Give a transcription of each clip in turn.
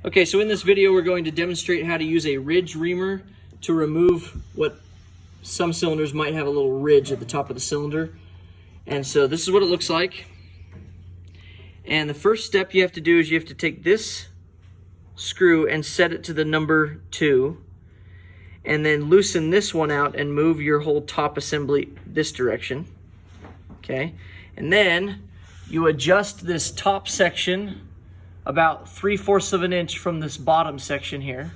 Okay, so in this video we're going to demonstrate how to use a ridge reamer to remove what some cylinders might have a little ridge at the top of the cylinder. And so this is what it looks like. And the first step you have to do is you have to take this screw and set it to the number 2, and then loosen this one out and move your whole top assembly this direction. Okay, and then you adjust this top section about 3/4 of an inch from this bottom section here.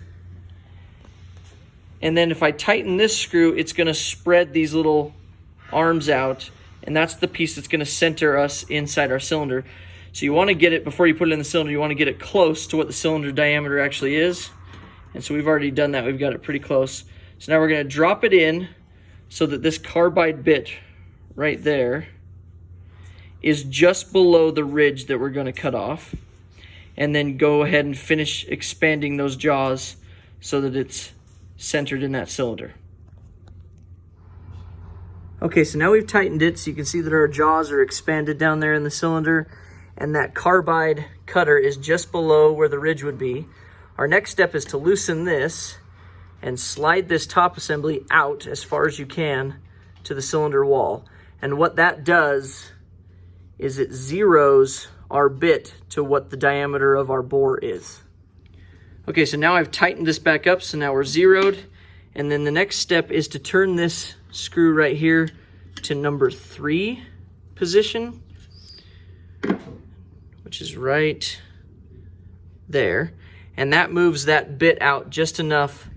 And then if I tighten this screw, it's going to spread these little arms out, and that's the piece that's going to center us inside our cylinder. So you want to get it, before you put it in the cylinder, you want to get it close to what the cylinder diameter actually is. And so we've already done that. We've got it pretty close. So now we're going to drop it in so that this carbide bit right there is just below the ridge that we're going to cut off. And then go ahead and finish expanding those jaws so that it's centered in that cylinder. Okay, so now we've tightened it so you can see that our jaws are expanded down there in the cylinder, and that carbide cutter is just below where the ridge would be. Our next step is to loosen this and slide this top assembly out as far as you can to the cylinder wall. And what that does is it zeroes our bit to what the diameter of our bore is. Okay, so now I've tightened this back up, so now we're zeroed. And then the next step is to turn this screw right here to number 3 position, which is right there. And that moves that bit out just enough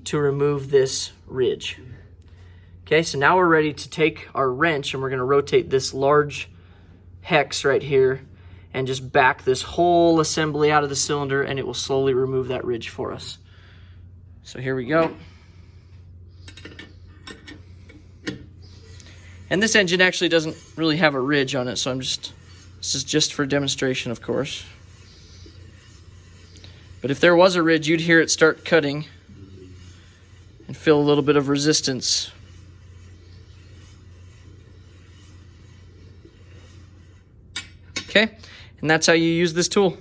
to remove this ridge. Okay, so now we're ready to take our wrench and we're gonna rotate this large hex right here and just back this whole assembly out of the cylinder, and it will slowly remove that ridge for us. So here we go. And this engine actually doesn't really have a ridge on it, so this is just for demonstration, of course. But if there was a ridge, you'd hear it start cutting and feel a little bit of resistance. Okay, and that's how you use this tool.